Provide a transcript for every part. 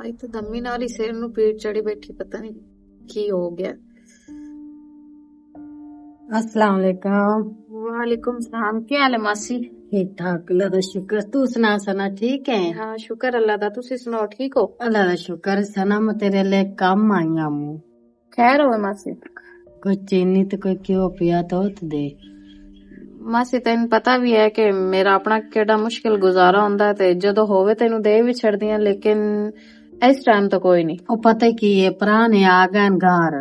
ਅੱਜ ਤਾਂ ਦਮੀ ਨਾਲ ਹੀ ਸਿਰ ਨੂੰ ਪੀੜ ਚੜੀ ਬੈਠੀ, ਪਤਾ ਨਹੀਂ ਕੀ ਹੋ ਗਿਆ। अस्सलाम वालेकुम। वालेकुम सलाम। क्या हाल है मासी? ठीक ठाक, अल्लाह दा शुक्र। तू सुना सना ठीक है? हाँ शुक्र अल्लाह दा। तुसी सुनाओ ठीक हो? अल्लाह दा शुक्र। सना मैं तेरे लिए काम आई हूँ। खैर हो मासी? कोई चीनी तो कोई क्यों पिया तो दे। मासी तेन पता भी है कि मेरा अपना केड़ा मुश्किल गुजारा होंदा है, ते जदों होवे तेनू दे भी छड़दियां, लेकिन इस टाइम तो कोई नहीं। ओ पता की है, पुराने आ गए घर,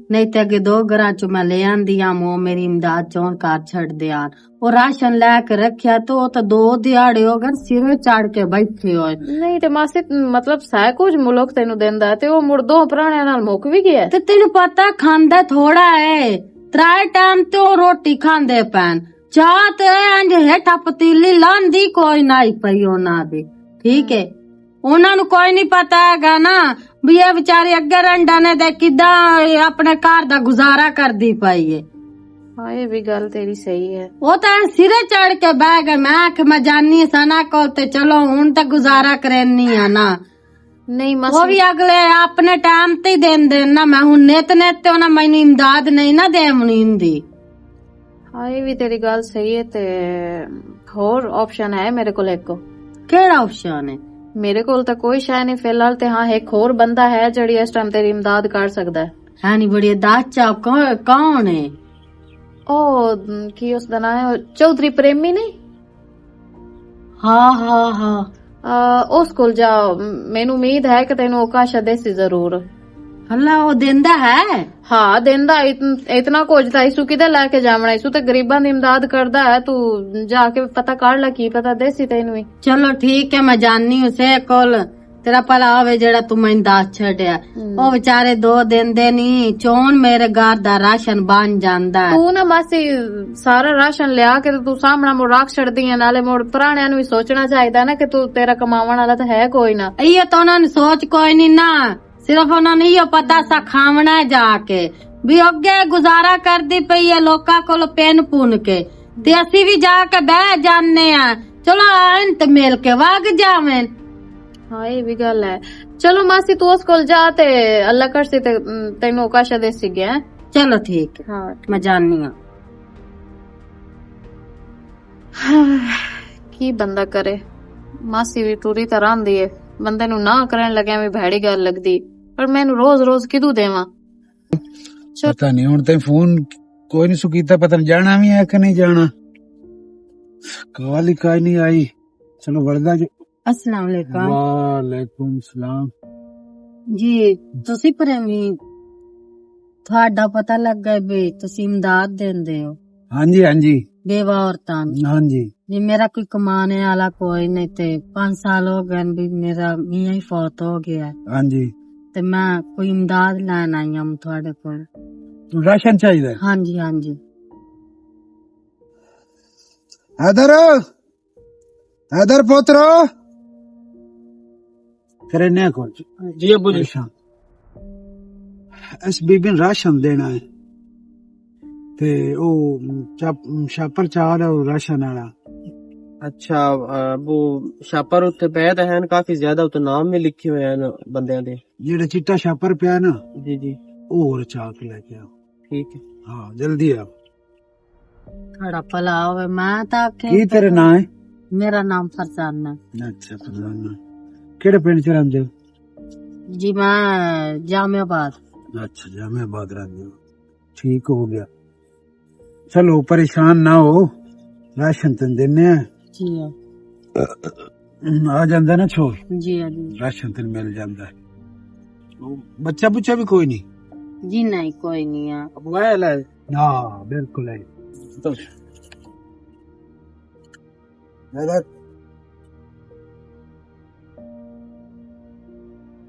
नहीं तो अगे 2 घरा चो मैं ले आंदी वो मेरी इमदाद चौन कार छड़ दिया। वो राशन लैके रखिया तो 2 दिहाड़े हो गए सिरे चढ़ के बैठे हो। नहीं ते मासी मतलब सह कुछ मुल्क तेनू देंदा है ते वो मुड़ 2 पुराने नाल मुक भी गया। ते तेनू पता खांदा थोड़ा है, 3 टाइम तो रोटी खांदे पैन, चाह ते इंज हेठा पतीली लांदी कोई नाई पई ओना दी। ठीक है, ਉਹਨਾਂ ਨੂੰ ਕੋਈ ਨਹੀਂ ਪਤਾ ਹੈਗਾ ਨਾ ਵੀ ਇਹ ਵਿਚਾਰੇ ਅੱਗੇ ਰੰਡਾ ਨੇ ਤੇ ਕਿਦਾਂ ਆਪਣੇ ਘਰ ਦਾ ਗੁਜ਼ਾਰਾ ਕਰਦੀ ਪਈ ਏ। ਹਾਂ ਇਹ ਵੀ ਗੱਲ ਤੇਰੀ ਸਹੀ ਹੈ। ਉਹ ਤਾਂ ਸਿਰੇ ਚੜ ਕੇ ਬਹਿ ਗਏ। ਮੈਂ ਕਿ ਮੈਂ ਜਾਨੀ ਸਨਾ ਕੋਲ ਤੇ ਚਲੋ ਹੁਣ ਤਾਂ ਗੁਜ਼ਾਰਾ ਕਰਨੀ ਆ ਨਾ। ਨਹੀਂ ਮਾਸੀ ਉਹ ਵੀ ਅਗਲੇ ਆਪਣੇ ਟਾਈਮ ਤੇ ਹੀ ਦੇਂਦੇ ਨਾ। ਮੈਂ ਹੁਣ ਨਿਤ ਤੇ ਉਹਨਾਂ ਮੈਨੂੰ ਇਮਦਾਦ ਨਹੀਂ ਨਾ ਦੇਵਣੀ ਹੁੰਦੀ। ਹਾਂ ਇਹ ਵੀ ਤੇਰੀ ਗੱਲ ਸਹੀ ਹੈ। ਤੇ ਹੋਰ ਆਪਸ਼ਨ ਹੈ ਮੇਰੇ ਕੋਲ ਇੱਕ। ਕਿਹੜਾ ਆਪਸ਼ਨ ਹੈ? ਮੇਰੇ ਕੋਲ ਤਾਂ ਕੋਈ ਸ਼ੈ ਨਹੀਂ ਫਿਲਹਾਲ, ਤੇ ਹਾਂ ਇੱਕ ਹੋਰ ਬੰਦਾ ਹੈ ਜਿਹੜੀ ਇਸ ਟਾਈਮ ਤੇਰੀ ਇਮਦਾਦ ਕਰ ਸਕਦਾ ਹੈ। ਨਹੀਂ ਬੜੀ ਦਾਚਾ ਕੌਣ ਹੈ? ਉਹ ਕੀ ਉਸਦਾ ਨਾਮ ਹੈ ਚੌਧਰੀ ਪ੍ਰੇਮੀ ਨਹੀਂ? ਹਾਂ ਉਸ ਕੋਲ ਜਾ। ਮੈਨੂੰ ਉਮੀਦ ਹੈ ਕਿ ਤੈਨੂੰ ਔਕਾਸ਼ ਦੇਸੀ ਜ਼ਰੂਰ। ਅੱਲਾ ਉਹ ਦਿੰਦਾ ਹੈ? ਹਾਂ ਦਿੰਦਾ। ਇਤਨਾ ਕੁਝ ਤਾਂ ਇਸੂ ਕਿਤੇ ਲੈ ਕੇ ਜਾਵਣਾ। ਇਸੂ ਤੇ ਗਰੀਬਾਂ ਦੀ ਇਮਦਾਦ ਕਰਦਾ ਹੈ। ਤੂੰ ਜਾ ਕੇ ਪਤਾ ਕਰ ਲੈ ਕੀ ਪਤਾ ਦੇਸੀ ਤੈਨੂੰ ਵੀ। ਚਲੋ ਠੀਕ ਹੈ, ਮੈਂ ਜਾਨੀ ਉਸੇ ਕੋਲ। ਤੇਰਾ ਭਲਾ ਹੋਵੇ ਜਿਹੜਾ ਤੂੰ ਮੈਨੂੰ ਦੱਸ ਛੱਡਿਆ। ਉਹ ਵਿਚਾਰੇ 2 ਦਿੰਦੇ ਨਹੀਂ, ਚੋਣ ਮੇਰੇ ਘਰ ਦਾ ਰਾਸ਼ਨ ਬਣ ਜਾਂਦਾ। ਤੂੰ ਨਾ ਮਾਸੀ ਸਾਰਾ ਰਾਸ਼ਨ ਲਿਆ ਕੇ ਤੂੰ ਸਾਹਮਣਾ ਮੁੜ ਰੱਖ ਛੱਡਦੀ ਹੈ। ਨਾਲੇ ਮੁੜ ਪੁਰਾਣਿਆਂ ਨੂੰ ਵੀ ਸੋਚਣਾ ਚਾਹੀਦਾ ਨਾ ਕਿ ਤੂੰ ਤੇਰਾ ਕਮਾਉਣ ਵਾਲਾ ਤਾਂ ਹੈ ਕੋਈ ਨਾ। ਇਹ ਤਾਂ ਉਹਨਾਂ ਨੂੰ ਸੋਚ ਕੋਈ ਨਹੀਂ ਨਾ, ਸਿਰਫ ਉਹਨਾਂ ਨੂੰ ਇਹ ਪਤਾ ਸਾ ਖਾਵਣਾ ਜਾ ਕੇ ਵੀ ਅੱਗੇ ਗੁਜ਼ਾਰਾ ਕਰਦੀ ਪਈ ਹੈ ਲੋਕਾਂ ਕੋਲ ਪੈਨ ਪੁੰਨ ਕੇ, ਤੇ ਅਸੀਂ ਵੀ ਜਾ ਕੇ ਬਹਿ ਜਾਂਦੇ ਆ। ਚਲੋ ਆਣ ਤੇ ਮਿਲ ਕੇ ਵਗ ਜਾਵੇਂ। ਹਾਂ ਇਹ ਵੀ ਗੱਲ ਹੈ। ਚਲੋ ਮਾਸੀ ਤੂੰ ਉਸ ਕੋਲ ਜਾ ਤੇ ਅੱਲਾ ਕਰਸੀ ਤੇ ਤੈਨੂੰ ਔਕਾਸ਼ਾ ਦੇਸੀ ਗਿਆ। ਚਲੋ ਠੀਕ ਹੈ, ਹਾਂ ਮੈਂ ਜਾਨੀ ਆ। ਕੀ ਬੰਦਾ ਕਰੇ। ਮਾਸੀ ਵੀ ਟੂਰੀ ਤਰ੍ਹਾਂ ਆਂਦੀ ਏ, ਬੰਦੇ ਨੂੰ ਨਾ ਕਰਨ ਲੱਗਿਆ ਵੀ ਭੈੜੀ ਗੱਲ ਲੱਗਦੀ। ਪਰ ਮੈਨੂੰ ਰੋਜ਼ ਕਿਦੋਂ ਦੇਵਾਂ? ਪਤਾ ਨਹੀਂ ਹੁਣ ਤੇ ਫੋਨ ਕੋਈ ਨਹੀਂ ਸੁਕੀਤਾ, ਪਤਾ ਨਹੀਂ ਜਾਣਾ ਵੀ ਹੈ ਕਿ ਨਹੀਂ ਜਾਣਾ। ਕਾਲ ਹੀ ਕਾਈ ਨਹੀਂ ਆਈ। ਚਲੋ ਵੜਦਾ ਜੀ। अस्सलाम वालेकुम। ਵਾਲੇਕੁਮ ਸਲਾਮ। ਜੀ ਤੁਸੀਂ ਪ੍ਰੇਮੀ, ਤੁਹਾਡਾ ਪਤਾ ਲੱਗਾ ਵੀ ਤੁਸੀਂ ਇਮਦਾਦ ਦਿੰਦੇ ਹੋ ਹਾਂਜੀ ਬੇਵਾ ਔਰਤਾਂ ਨੂੰ। ਹਾਂਜੀ ਜੀ ਮੇਰਾ ਕੋਈ ਕਮਾने वाला कोई नहीं, ते 5 साल हो गए भी मेरा मियां ही फौत हो गया। ਹਾਂਜੀ। ते मैं कोई इमदाद लैन आई हूं थोड़े को। ਰਾਸ਼ਨ ਚਾਹੀਦਾ? ਹਾਂਜੀ ਹਾਂਜੀ। ਇਧਰ ਪੁੱਤਰੋ ਕਰਨੇ ਕੋਲ ਜੀ ਅਬੂ ਜੀ। ਇਸ ਬੀਬੀ ਨੂੰ ਰਾਸ਼ਨ ਦੇਣਾ ਹੈ ਤੇ ਉਹ ਛਾਪਰ ਚਾਹ ਰਿਹਾ ਰਾਸ਼ਨ ਵਾਲਾ। अच्छा वो छापर उत्ते पैद है काफी ज्यादा, उत्ते नाम भी लिखे हुए हैं बंदियां दे। ਜਿਹੜਾ ਚਿੱਟਾ ਛਾਪਰ ਪਿਆ ਨਾ जी जी ਉਹ ਹੋਰ ਚਾਹ ਕੇ ਲੈ ਕੇ ਆਓ। ठीक है। ਹਾਂ ਜਲਦੀ ਆਓ। थोड़ा भला होवे। मैं तो ਕੀ ਤੇਰਾ ਨਾਂ ਹੈ? मेरा नाम फरजाना। ਅੱਛਾ ਫਰਜ਼ਾਨਾ। ਕਿਹੜੇ ਪਿੰਡ ਚ ਰਹਿੰਦੇ ਹੋ? जी मैं जामियाबाद। अच्छा जामियाबाद रहते हो, ठीक हो गया। चलो परेशान ना हो, राशन तेन देने जी आ जांदा ना छोड़। जी राशन तेन मिल जांदा है। बच्चा बुच्चा भी कोई नहीं? जी नहीं कोई नहीं है। अब वाला हाँ बिल्कुल है। तो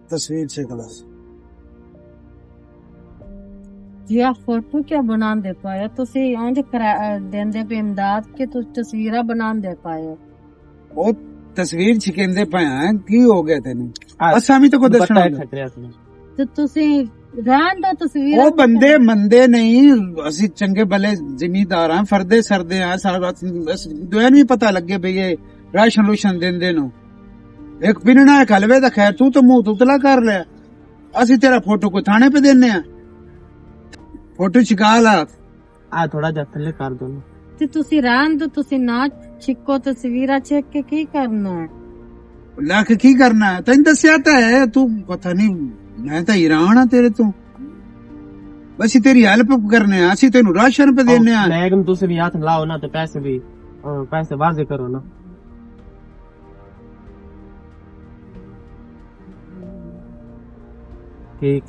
तस्वीर से क्लास जी आप फोटो क्या बना दे पाए? तुसी इंज देंदे पे इमदाद के तुस तस्वीरां बना दे पाए? ਉਹ ਤਸਵੀਰ ਛਿਕੇਂਦੇ ਪਿਆ ਕੀ ਹੋ ਗਿਆ ਤੈਨੂੰ? ਅਸਾਂ ਵੀ ਤਾਂ ਕੋ ਦੱਸਣਾ। ਤੇ ਤੁਸੀਂ ਰਹਿਣ ਦਾ ਤਸਵੀਰ ਉਹ ਬੰਦੇ ਮੰਦੇ ਨਹੀਂ, ਅਸੀਂ ਚੰਗੇ ਭਲੇ ਜ਼ਿਮੀਦਾਰ ਹਾਂ, ਫਰਦੇ ਸਰਦੇ ਹਾਂ। ਸਾਰਾ ਦੁਆ ਨੂੰ ਵੀ ਪਤਾ ਲੱਗੇ ਬਈ ਇਹ ਰਾਸ਼ਨ ਰੋਸ਼ਨ ਦਿੰਦੇ ਨੂੰ। ਇੱਕ ਪਿੰਨਾ ਇੱਕ ਹਲਵੇ ਦਾ ਖੈਰ ਤੂੰ ਤਾਂ ਮੂੰਹ ਤੁਤਲਾ ਕਰ ਲਿਆ। ਅਸੀਂ ਤੇਰਾ ਫੋਟੋ ਕੋ ਥਾਣੇ ਪੇ ਦੇਨੇ ਆ, ਫੋਟੋ ਛਕਾ ਲਾ। ਆ ਥੋੜਾ ਜਿਹਾ ਥੱਲੇ ਕਰ ਦੋ ਨਾ। ਤੇ ਤੁਸੀਂ ਰਹਿਣ ਦੋ, ਤੁਸੀਂ ਨਾ ਛਿੱਕੋ ਤਸਵੀਰਾਂ ਚੈੱਕ ਕੇ ਕੀ ਕਰਨਾ ਹੈ? ਲੱਖ ਕੀ ਕਰਨਾ ਹੈ? ਤੈਨੂੰ ਦੱਸਿਆ ਤਾਂ ਹੈ, ਤੂੰ ਪਤਾ ਨਹੀਂ, ਮੈਂ ਤਾਂ ਹੈਰਾਨ ਆ ਤੇਰੇ ਤੋਂ। ਅਸੀਂ ਤੇਰੀ ਹੈਲਪ ਕਰਨੇ ਆ, ਅਸੀਂ ਤੈਨੂੰ ਰਾਸ਼ਨ ਪੇ ਦੇਨੇ ਆ। लेकिन तुझसे भी हाथ लाओ ना, तो पैसे भी पैसे वाजे करो ना। ठीक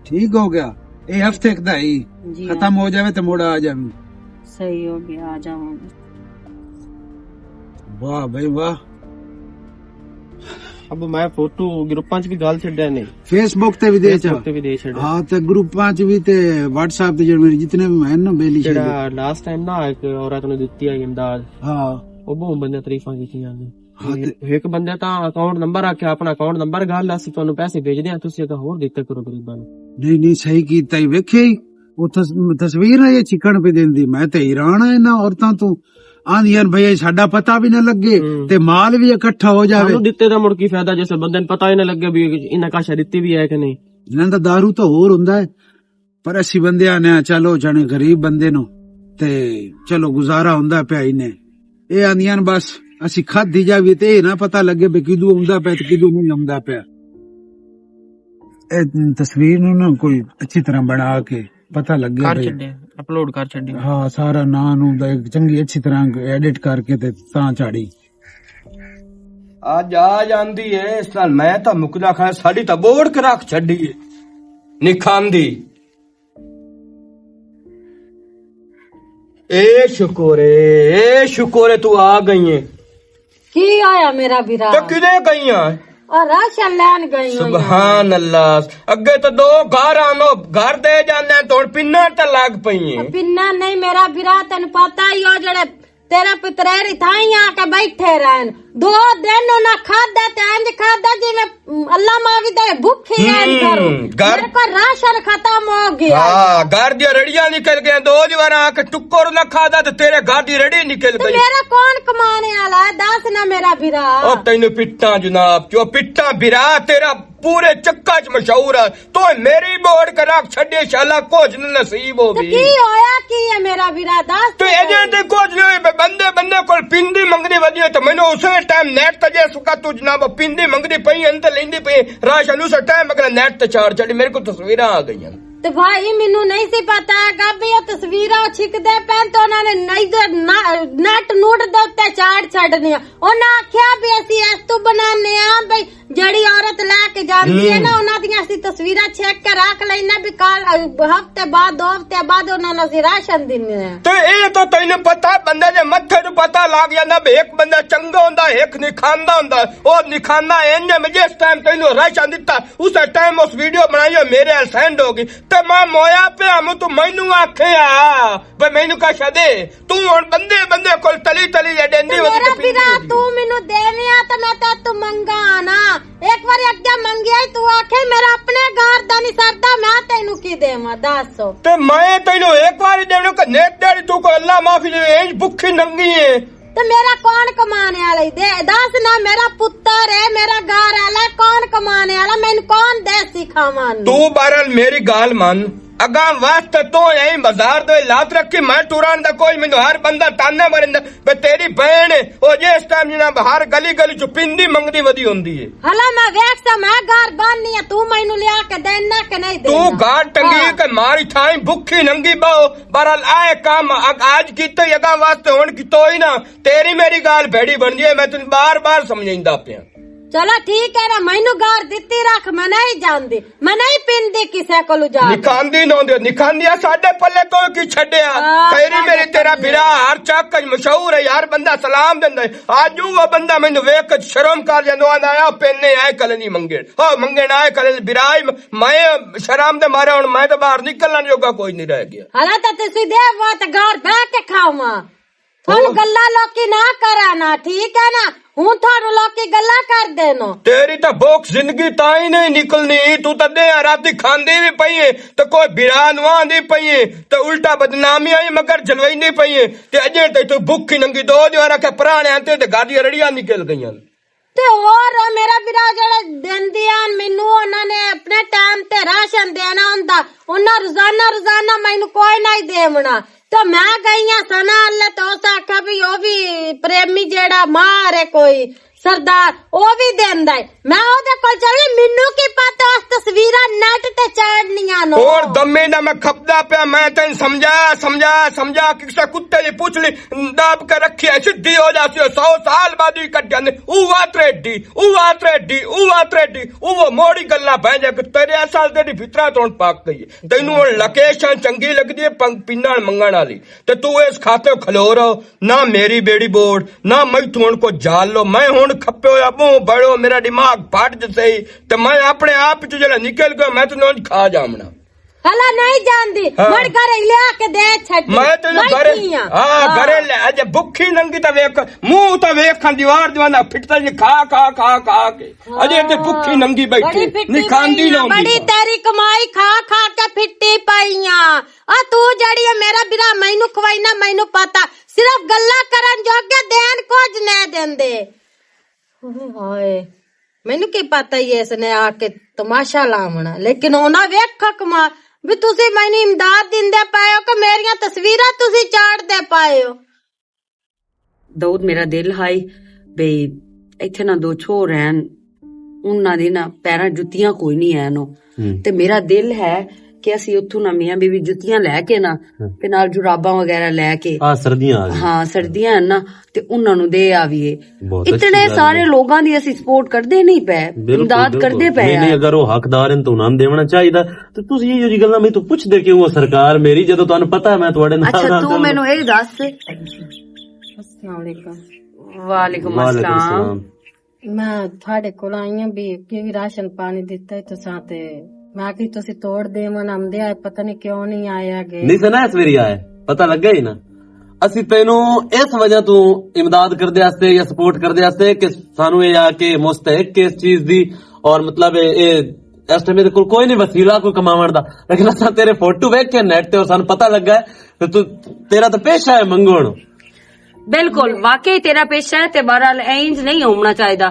ठीक हो गया, ये हफ्ते का ही जी खत्म हो जावे तो मोड़ा आ जावे। सही हो गया, आ जाऊंगी। वाह भाई वाह। अब मैं फोटो ग्रुपां च भी गाल छड्या नहीं, फेसबुक ते भी दे फेसबुक ते भी दे छड्या। हाँ ते ग्रुपां च भी ते व्हाट्सएप ते मेरे जितने भी हैं ना बेली जेड़ा लास्ट टाइम ना एक औरत ने दित्ती है इमदाद, हाँ ਉਹ ਬਹੁਤ ਬੰਦੇ ਤਾਰੀਫਾਂ ਕੀਤੀਆਂ ਨੇ। ਹਾਂ ਇੱਕ ਬੰਦੇ ਤਾਂ ਅਕਾਊਂਟ ਨੰਬਰ ਆਖਿਆ, ਆਪਣਾ ਅਕਾਊਂਟ ਨੰਬਰ ਗੱਲ, ਅਸੀਂ ਤੁਹਾਨੂੰ ਪੈਸੇ ਭੇਜਦੇ ਆ, ਤੁਸੀਂ ਅਗਾ ਹੋਰ ਦਿੱਤਾ ਕਰੋ ਗਰੀਬਾਂ ਨੂੰ। नहीं नहीं सही कीता ही, वेखे ही वो तस्वीर है ये चिकन पे देंदी। मैं ते हैरान है ना औरतां तो आंदियां भैया साडा पता भी ना लगे ते माल भी इकट्ठा हो जावे। ਸਾਨੂੰ ਦਿੱਤੇ ਦਾ ਮੁੜ ਕੀ ਫਾਇਦਾ ਜੇ ਬੰਦੇ ਨੂੰ ਪਤਾ ਹੀ ਨਾ ਲੱਗੇ ਵੀ ਇਹਨਾਂ ਕਾਸ਼ਾ ਦਿੱਤੀ ਵੀ ਹੈ ਕਿ ਨਹੀਂ। ਇਹਨਾਂ ਦਾ दारू ਤਾਂ ਹੋਰ ਹੁੰਦਾ ਹੈ, ਪਰ ਅਸੀਂ ਬੰਦਿਆਂ ਨੇ ਚਲੋ ਜਾਣੇ ਗਰੀਬ ਬੰਦੇ ਨੂੰ ਤੇ ਚਲੋ ਗੁਜ਼ਾਰਾ ਹੁੰਦਾ ਪਿਆ ਹੀ ਨੇ। ਇਹ ਆਂਦੀਆਂ ਬਸ ਅਸੀਂ ਖਾਧੀ ਜਾਵੀ ਤੇ ਇਹ ਨਾ ਪਤਾ ਲੱਗੇ ਵੀ ਕਿਦੋਂ ਆਉਂਦਾ ਪਿਆ ਤੇ ਕਿਦੋਂ ਨਹੀਂ ਆਉਂਦਾ ਪਿਆ। ਇਹ ਤਸਵੀਰ ਨੂੰ ਨਾ ਕੋਈ ਅੱਛੀ ਤਰ੍ਹਾਂ ਬਣਾ ਕੇ ਪਤਾ ਲੱਗੇ ਕਰ ਵੀ ਛੱਡੇ, ਅਪਲੋਡ ਕਰ ਛੱਡੀ। ਹਾਂ ਸਾਰਾ ਨਾਂ ਨੂੰ ਦਾ ਚੰਗੀ ਅੱਛੀ ਤਰ੍ਹਾਂ ਐਡਿਟ ਕਰਕੇ ਤੇ ਤਾਂ ਝਾੜੀ। ਅੱਜ ਆ ਜਾਂਦੀ ਏ ਇਸ ਨਾਲ ਮੈਂ ਤਾਂ ਮੁਕਦਾ ਖਾਂ, ਸਾਡੀ ਤਾਂ ਬੋੜ ਕੇ ਰੱਖ ਛੱਡੀ ਏ ਨਿਖਾਂਦੀ। ਏ ਸ਼ੁਕਰੇ ਤੂੰ ਆ ਗਈ ਏ। की आया मेरा बिरा? ਤੇ ਕਿਦੇ ਗਈਆਂ? और राशन लैन गई हूं। ਸੁਭਾਨ ਅੱਲਾ, ਅੱਗੇ ਤਾਂ ਦੋ ਘਰ ਆਨੋ ਘਰ ਦੇ ਜਾਂਦੇ तो ਹੁਣ ਪਿੰਨਾਂ ਤੇ ਲੱਗ ਪਈਏ। पिन्ना नहीं मेरा बिरा, तेन पता ही हो जड़े तेरा पितरेरी थाई आके बैठे रहन, 2 दिन ना खादा ते इंज खादा जिवें अल्लाह मां भी दे भूखी रहन करो। मेरे को राशन खत्म हो गया। हाँ घर दी रड़ियां निकल गए, 2 जवार आके टुक्कर न खादा ते तेरे घर दी रड़ी निकल तो गई। मेरा कौन कमाने वाला है? दस ना मेरा बिरा। ओ तेन पिट्टा जनाब, जो पिट्टा बिरा तेरा पूरे चक्का च मशहूर है, तो मेरी बोर्ड कर रख छड़े शाला कुछ न नसीब हो तो भी। की होया की है मेरा बिरा? दस तो एजे ते कुछ नहीं, बंदे को पिंडी मंगनी वधी तो मैंने उसे टाइम नेट ते जे सुका तू जनाब पिंडी मंगनी पई अंत लेंदी पई राशन उस टाइम अगला नेट ते चार चढ़ी, मेरे को तस्वीरां आ गईयां। तो भाई मैनू नहीं सी पता है भी तस्वीर छिकते पैन तो उन्होंने नट नूट दे उत्ते चाड़ छड़निया। उन्हें आख्या भी असी इस तू बनाने भाई जड़ी औरत लैके जाती है ना उन्होंने दी असी तस्वीर छेक के रख लेना भी कल हफ्ते बाद 2 हफ्ते बाद उन्होंने असी राशन देने हैं। तो ये तो तेन पता बंदे दे मत्थे नूं पता लग जांदा भी एक बंदा चंगा हुंदा एक निखांदा हुंदा। ओ निखांदा इंज में जिस टाइम तेनू राशन दिता उस टाइम उस वीडियो बनाई मेरे हाल सेंड हो गई ते मैं मोया पे हम तू मैनू आखिया भाई मैनू कशा दे तू हुण बंदे बंदे कोल तली तली देंदी मेरा बिरा तू मैनू देविया तो मैं तो तू मंगा ना एक बार अगे मंगिया तू आखे मेरा अपने घर दा नहीं सरदा मैं तेनू की देवां दस। ते मैं तेनू एक बार देणो कि नेक देड़ी तू को अल्लाह माफी दे इंज भुखी नंगी है। तो मेरा कौन कमाने वाला दे दस ना मेरा पुत्र है मेरा घर वाला कौन कमाने वाला मैंने कौन दे सिखावा। तू बहरहाल मेरी गाल मान अगा वास्ते तो यही बाजार दे लात रखी मैं टुरान दा कोई मैनू हर बंदा ताने मारिंदा बे तेरी बहन ओ जिस टाइम जनाब हर गली गली च पिंडी मंगदी वदी हुंदी है। हला मैं वेखता मैं घर बननी है तू मैनू लिया के देना के नहीं देना। तू गाड़ टंगी के मारी थाई भुखी नंगी बाओ बहरहाल आए काम आज कीते अगा वास्ते हुण कीतो ही ना तेरी मेरी गाल भेड़ी बन जाए मैं तुम बार बार समझाइंदा पिया। चलो ठीक है ना मैनू घर दित्ती रख मैं नहीं जानदी मैं नहीं पिंदी किसे कोलू जा निखांदी नोंदे निखांदिया साडे पल्ले तो की छड्या तेरी मेरी तेरा बिरा हर चक मशहूर है यार बंदा सलाम देंदा आज वो बंदा मैनू वेख के शर्म कर जांदो आया पेने आए कल नहीं मंगे हो मंगे ना आए कल बिराई मैं शर्म दे मारे हुण मैं तो बाहर निकलण जोगा कोई नहीं रह गया। हला तो तुसी दे वो तो घर बैठ के खावा थानू गल्ला लोकी ना करा ना ठीक है ना हूं थानू लोकी गल्ला कर देनो। तेरी तो भूख जिंदगी ताई नहीं निकलनी तू तो दे राती खांदी भी पई है तो कोई बिरा नवांदी पई है तो उल्टा बदनामी आई मगर जलवाईंदी पई है ते अजे ते तू भूखी नंगी 2 जवारा के पुराने आते ते गाड़ी रड़ियां निकल गईयां। ਤੇ ਹੋਰ ਮੇਰਾ ਵੀਰਾ ਜਿਹੜੇ ਦਿੰਦੇ ਹਨ ਮੈਨੂੰ ਉਹਨਾਂ ਨੇ ਆਪਣੇ ਟਾਈਮ ਤੇ ਰਾਸ਼ਨ ਦੇਣਾ ਹੁੰਦਾ, ਉਹਨਾਂ ਰੋਜ਼ਾਨਾ ਮੈਨੂੰ ਕੋਈ ਨਹੀਂ ਦੇਵਣਾ। ਤੇ ਮੈਂ ਗਈਆਂ ਸਨਾ ਅੱਲੇ ਤੋਂ ਆਖਿਆ ਵੀ ਉਹ ਵੀ ਪ੍ਰੇਮੀ ਜਿਹੜਾ ਮਾਰ ਹੈ ਕੋਈ ਸਰਦਾਰ ਉਹ ਵੀ ਦਿੰਦਾ ਹੈ। ਮੈਂ ਉਹਦੇ ਕੋਲ ਚਲੀ, ਮੈਨੂੰ ਕੀ ਪਤਾ ਉਸ ਤਸਵੀਰਾਂ ਨੈਟ ਤੇ ਚਾੜਨੀਆਂ ਨੂੰ। और दमे ना मैं खपदा पे मैं तेन समझा कि किसी कुत्ते ने पूछ ली दाब के रखी है सिद्धि हो जाती है 100 साल बाद ही कट जाने उवा त्रेडी वो मोड़ी गल्ला बह जाए कि तेरे साल तेरी फितरा तोड़ पाक गई है तेनू लोकेशन चंगी लगदी है पिन्ना मंगण वाली ते तू इस खाते खलो रहो ना मेरी बेड़ी बोर्ड ना मैं तू को जाल लो मैं हुण खपे होया मुंह बड़ो मेरा दिमाग फट जसे ते मैं अपने आप च जेड़ा निकल गया मैं तो खा जामना हला नहीं जानदी मर घरे ले के दे छड्डी मैं तेरे घरे ले आज भुखी नंगी ता वेख मुंह ता वेख दीवार दीवाना फिटता जी खा के अजे ते भुखी नंगी बैठी नहीं खांदी ना बड़ी तेरी कमाई खा के फिट्टी पाईया आ तू जड़ी मेरा बिरा मैनू खवाई ना मैनू पता सिर्फ गल्ला करन जोगे देन कुछ नहीं देंदे। हाय मैनू की पता ही इसने आके तमाशा लावना लेकिन ओना वेख कमा भी तुसी मैनू इमदाद दिंदे पाए हो कि मेरियां तस्वीरां तुसी चाड़दे पाए हो। दाऊद मेरा दिल हाई बई इत्थे ना दो छोर हैं उन्हां दी ना पैरां जुत्तियां कोई नहीं है नो ते मेरा दिल है कि असी उत्थों ना मियां बीवी जुत्तियां लैके ना ते नाल जुराबां वगैरह लैके सर्दियां आ गई हाँ सर्दियां है ना ते उन्हां नू दे आवीए बहुत अच्छी इतने गल सारे लोगां दी असी सपोर्ट करदे नहीं पे इमदाद करदे पे नहीं अगर वो हकदार हैं तो उन्हें देना चाहिए तो तुसी ये जी गल्लां मैं तो पुछदे क्यों हो सरकार मेरी जदों तुहानू पता है मैं तुहाडे नाल अच्छा तू मैनू ए दस अस्सलाम वालेकुम। वालेकुम अस्सलाम मैं थोड़े कोल आई हां भी कि राशन पानी दिता है तुसां ते मैं कि तुसी तोड़ दे मन आंदे आए पता नहीं क्यों नहीं आया गे नहीं सुना इस मेरी आए पता लग गया ही ना ਅਸੀਂ ਤੈਨੂੰ ਇਸ ਵਜ੍ਹਾ ਤੋਂ ਇਮਦਾਦ ਕਰਦੇ ਵਾਸਤੇ ਜਾਂ ਸਪੋਰਟ ਕਰਦੇ ਵਾਸਤੇ ਕਿ ਸਾਨੂੰ ਇਹ ਆ ਕਿ ਮੁਸਤਹਿਕ ਇਸ ਚੀਜ਼ ਦੀ ਔਰ ਮਤਲਬ ਇਹ ਇਸ ਟਾਈਮ ਦੇ ਕੋਲ ਕੋਈ ਨਹੀਂ ਵਸੀਲਾ ਕੋਈ ਕਮਾਉਣ ਦਾ ਲੇਕਿਨ ਅਸਾਂ ਤੇਰੇ ਫੋਟੋ ਵੇਖ ਕੇ ਨੈਟ ਤੇ ਔਰ ਸਾਨੂੰ ਪਤਾ ਲੱਗਾ ਕਿ ਤੂੰ ਤੇਰਾ ਤਾਂ ਪੇਸ਼ਾ ਹੈ ਮੰਗਣ बिल्कुल वाकई तेरा पेशा है ते बहरहाल इंज नहीं होना चाहिए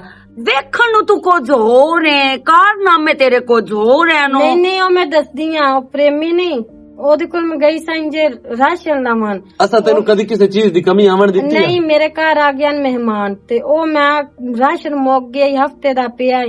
वेखण नू तू कुछ हो रहे कारनामे तेरे कुछ हो रहे नो नहीं ओ मैं दसदी हां ओ प्रेमी नहीं ओदे कोल मैं गई सां जे राशन लावन असा तेनू कदी किसी चीज दी कमी आवण दित्ती नहीं मेरे घर आ गया मेहमान ते ओ मैं राशन मुक गया हफ्ते दा पिया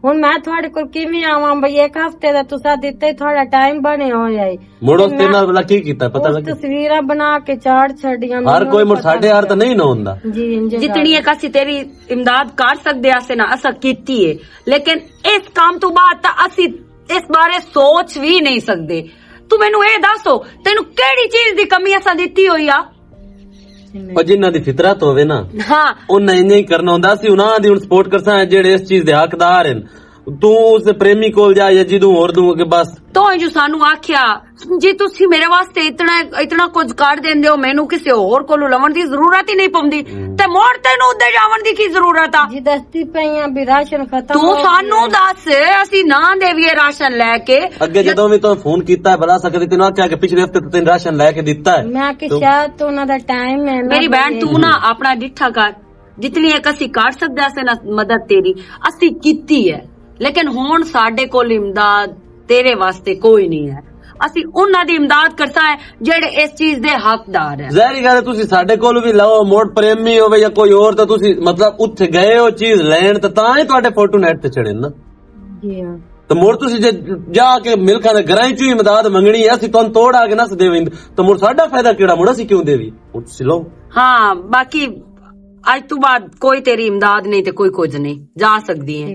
हुन मैं थोड़े कोल किवें आवां बई एक हफ्ते दा तुसा दित्ते थोड़ा टाइम बने होया मुड़ो ते नाल वाला की कीता पता लगे तस्वीरां बना के चाड़ छड़ियां हर कोई मुड़ साढ़े यार तो नहीं ना हुंदा जी जितनी एक असी तेरी इमदाद कर सकदे आसे ना असा कीती है लेकिन इस काम तो बाद ता असी इस बारे सोच भी नहीं सकदे तू मैनू ए दसो तेनू केड़ी चीज दी कमी असा दित्ती होई आ और जिन्ना दी फितरत होवे ना हाँ उन्ना इंज ही करना हुंदा सी उन्हां दी हुण सपोर्ट करसा जेड़े इस चीज दे हकदार हैं तू उस प्रेमी कोल जा या जिदू और दूं के बस तो जो सानू आख्या जी तुसी मेरे वास्ते इतना कुछ कर देंदे हो मैनू किसी होर कोलों लवण दी जरूरत ही नहीं पौंदी ते मोड़ तैनू उदे जावण दी की जरूरत आ जी दसती पईयां भी राशन खत्म तू सानू दस असी ना देवीए राशन लेके अगे जदों भी तो फोन कीता है बला सकदी तेनू आख्या कि पिछले हफ्ते तो तेन राशन लेके दित्ता है मैं कि शायद तो उन्हां दा टाइम है मेरी बहन तू ना अपना डिठा कर जितनी एक असी कर सकदे असे ना मदद तेरी असी कीती है लेकिन हुण साडे कोल इमदाद तेरे वास्ते कोई नहीं है ਅਸੀਂ ਉਹਨਾਂ ਦੀ ਇਮਦਾਦ ਕਰਦਾ ਹੈ ਜਿਹੜੇ ਇਸ ਚੀਜ਼ ਦੇ ਹੱਕਦਾਰ ਹੈ ਜ਼ਾਹਿਰ ਗੱਲ ਹੈ ਤੁਸੀਂ ਸਾਡੇ ਕੋਲ ਵੀ ਲਓ ਮੋੜ ਪ੍ਰੇਮੀ ਹੋਵੇ ਜਾਂ ਕੋਈ ਹੋਰ ਤਾਂ ਤੁਸੀਂ ਮਤਲਬ ਉੱਥੇ ਗਏ ਹੋ ਚੀਜ਼ ਲੈਣ ਤਾਂ ਹੀ ਤੁਹਾਡੇ ਫੋਟੋ ਨੈਟ ਤੇ ਚੜੇ ਨਾ ਜੀ ਹਾਂ ਤਾਂ ਮੋੜ ਤੁਸੀਂ ਜੇ ਜਾ ਕੇ ਮਿਲਕਾਂ ਦੇ ਘਰਾਂ ਚੋਂ ਇਮਦਾਦ ਮੰਗਣੀ ਹੈ ਅਸੀਂ ਤੁਹਾਨੂੰ ਤੋੜ ਆ ਕੇ ਨਸ ਦੇਵਿੰਦ ਤਾਂ ਮੋੜ ਸਾਡਾ ਫਾਇਦਾ ਕਿਹੜਾ ਮੋੜ ਅਸੀਂ ਕਿਉਂ ਦੇਵੀ ਤੁਸੀਂ ਲਓ ਹਾਂ ਬਾਕੀ ਅੱਜ ਤੋਂ ਬਾਅਦ ਕੋਈ ਤੇਰੀ ਇਮਦਾਦ ਨਹੀਂ ਤੇ ਕੋਈ ਕੁਝ ਨਹੀਂ ਜਾ ਸਕਦੀ ਹੈ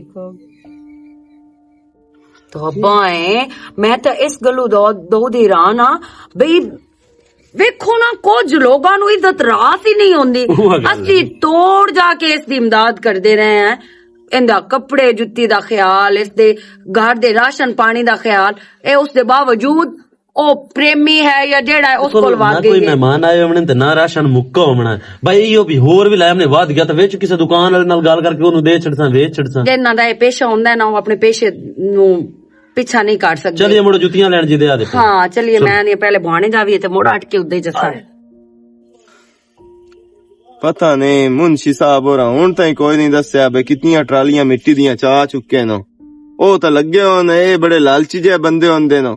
ਤੋਬਾਏ ਮੈਂ ਤਾਂ ਇਸ ਗੱਲੋਂ ਦੋ ਦੀ ਰਾਨ ਆ ਬਈ ਵੇਖੋ ਨਾ ਕੁਝ ਲੋਕਾਂ ਨੂੰ ਇੱਜ਼ਤ ਰਾਸ ਹੀ ਨਹੀਂ ਹੁੰਦੀ ਅਸੀਂ ਤੋੜ ਜਾ ਕੇ ਇਸ ਦੀ ਇਮਦਾਦ ਕਰਦੇ ਰਹੇ ਹਾਂ ਇਹਦਾ ਕੱਪੜੇ ਜੁੱਤੀ ਦਾ ਖਿਆਲ ਇਸ ਦੇ ਘਰ ਦੇ ਰਾਸ਼ਨ ਪਾਣੀ ਦਾ ਖਿਆਲ ਇਹ ਉਸ ਦੇ ਬਾਵਜੂਦ ਉਹ ਪ੍ਰੇਮੀ ਹੈ ਜਾਂ ਜਿਹੜਾ ਉਸ ਕੋਲ ਵਾਗੇ ਕੋਈ ਮਹਿਮਾਨ ਆਏ ਹੋਣੇ ਤੇ ਨਾ ਰਾਸ਼ਨ ਮੁੱਕਾ ਹੋਣਾ ਭਾਈ ਇਹੋ ਵੀ ਹੋਰ ਵੀ ਲੈ ਆਮਨੇ ਵੱਧ ਗਿਆ ਤਾਂ ਵਿੱਚ ਕਿਸੇ ਦੁਕਾਨ ਵਾਲੇ ਨਾਲ ਗੱਲ ਕਰਕੇ ਉਹਨੂੰ ਦੇ ਛੱਡਸਾਂ ਵੇਚ ਛੱਡਸਾਂ ਜਿਨ੍ਹਾਂ ਦਾ ਇਹ ਪੇਸ਼ਾ ਹੁੰਦਾ ਨਾ ਉਹ ਆਪਣੇ ਪੇਸ਼ੇ ਨੂੰ ਪਿੱਛਾ ਨਹੀਂ ਕਰ ਸਕਦੇ ਚਲਿਏ ਮੁੜ ਜੁੱਤੀਆਂ ਲੈਣ ਜਿਹਦੇ ਆ ਦੇ ਹਾਂ ਚਲਿਏ ਮੈਂ ਨਹੀਂ ਪਹਿਲੇ ਭਾਣੇ ਜਾਵੀਏ ਤੇ ਮੋੜਾ ਅਟਕੇ ਉੱਦੇ ਜੱਸਾ ਪਤਾ ਨਹੀਂ ਮੁਨਸ਼ੀ ਸਾਹਿਬ ਹੋਰਾਂ ਹੁਣ ਤਾਈਂ ਕੋਈ ਨਹੀਂ ਦੱਸਿਆ ਬਈ ਕਿਤਨੀਆਂ ਟਰਾਲੀਆਂ ਮਿੱਟੀ ਦੀਆਂ ਚਾ ਚੁੱਕੇ ਨੇ। ਉਹ ਤਾਂ ਲੱਗੇ ਹੋਣ, ਇਹ ਬੜੇ ਲਾਲਚੀ ਜਿਹੇ ਬੰਦੇ ਹੁੰਦੇ ਨੇ।